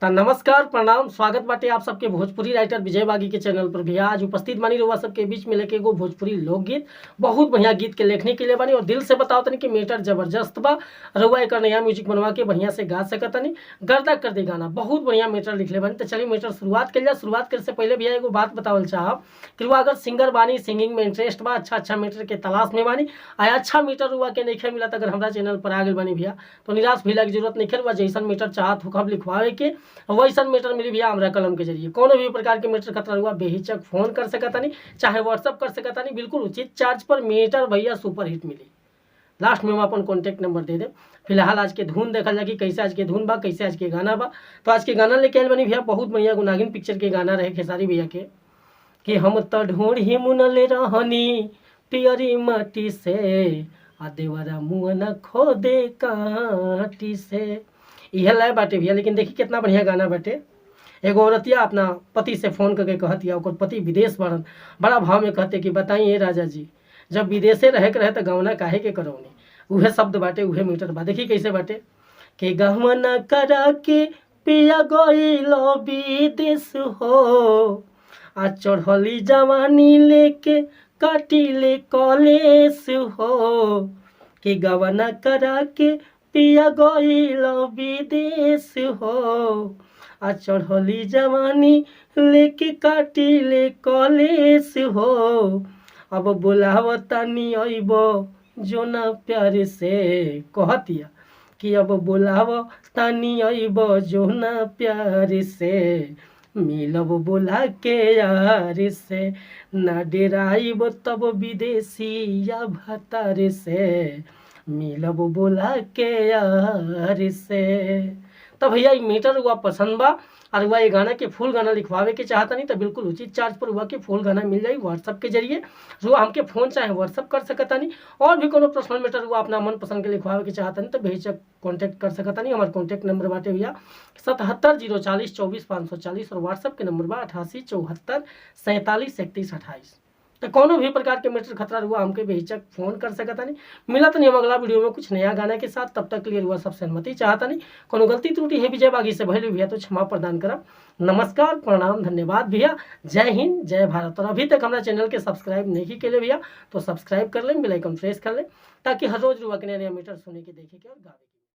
तो नमस्कार प्रणाम स्वागत बाटे आप सबके भोजपुरी राइटर विजय बागी के चैनल पर भी। आज उपस्थित बानी रउआ सबके बीच में लेके एगो भोजपुरी लोकगीत बहुत बढ़िया गीत के लेखनी के लिए बानी और दिल से बताओ तनी कि मीटर जबरदस्त बा। रउआ एक नया म्यूजिक बनवा के बढ़िया से गा सकतनी, गर्दा कर दी गाना, बहुत बढ़िया मीटर लिखले बानी। तो चलिए मीटर शुरुआत कर जाए। शुरुआत करे से पहले भैया एगो बात बतावल चाहब कि रुआ अगर सिंगर बानी, सिंगिंग में इंटरेस्ट बा, अच्छा मीटर के तलाश में बानी, अच्छा मीटर रुआ के नहीं मिला अगर हमारा चैनल पर आ गए बानी भैया तो निराश भइला की जरूरत नहीं है। जैसन मीटर चाहत होखब लिखवावे के वैसन मीटर मिली भैया हमरा कलम के जरिए। कोनो भी प्रकार के मीटर खतरा हुआ बेहिचक फोन कर सकतानी, चाहे व्हाट्सअप कर सकतानी, बिल्कुल उचित चार्ज पर मीटर भैया सुपर हिट मिली। लास्ट में हम अपन कॉन्टैक्ट नंबर दे दे। फिलहाल आज के धुन देखल जाए कि कैसे आज के धुन बा, कैसे आज के गाना बा। तो आज के गाना लेके आयल बनी भैया बहुत बढ़िया गुनागिन पिक्चर के गाना रहे खेसारी भैया के कि हम तो ढूंढी मुनले रहनी पियरी माटी से आ देवरा मुँह न खोदे काटी से। यह लाए बाटे भैया, लेकिन देखी कितना बढ़िया गाना बाटे। एगो औरतिया अपना पति से फोन करके कहतिया, ओकर पति विदेश बड़न, बड़ा भाव में कहते कि बताइए राजा जी जब विदेशे रहे के रहे तो गवना काहे के करौनी। उहे शब्द बाटे, उहे मीटर बा। देखी कैसे बाटे कि गवना करा के पिया गइल विदेश हो आ चढ़ली जवानी लेके काटिले कलेश हो कि गवना करा के पिया गइल विदेश हो आ चढ़ली जवानी लेके काटिले कलेश हो। अब बोलाव तनी अइब जो ना प्यार से कहतिया कि अब बोलाव तनी अइब जो ना प्यार से मिलब बोला के यार से ना डेराइब तब विदेशी या भतार से मिलब बोला के यार से। तो भैया मीटर हुआ पसंद बा और हुआ ये गाना के फुल गाना लिखवावे के चाहता नहीं तो बिल्कुल उचित चार्ज पर हुआ के फुल गाना मिल जाए व्हाट्सअप के जरिए। हुआ हमके फ़ोन चाहे व्हाट्सअप कर सकता नहीं और भी कोनो पर्सनल मैटर हुआ अपना मन पसंद के लिखवावे के चाहता नहीं तो बेहिचक कॉन्टैक्ट कर सकता नहीं। हमारे कॉन्टैक्ट नंबर बाटे भैया 77 040 24 540 और व्हाट्सअप के नंबर बा 88 74 47 31 28। तो कोनो भी प्रकार के मीटर खतरा हुआ हमके बेहिचक फोन कर सकता नहीं। मिला तो नहीं हम अगला वीडियो में कुछ नया गाना के साथ, तब तक क्लियर हुआ सब सहमति चाहता नहीं। कोनो गलती त्रुटि है विजय बागी से भइल भैया तो क्षमा प्रदान करब। नमस्कार प्रणाम धन्यवाद भैया, जय हिंद जय भारत। और अभी तक हमारा चैनल के सब्सक्राइब नहीं के लिए भैया तो सब्सक्राइब कर लें, बेल आइकन प्रेस कर लें ताकि हर रोज रुआ के नया मीटर सुने के देखे के और गावे के।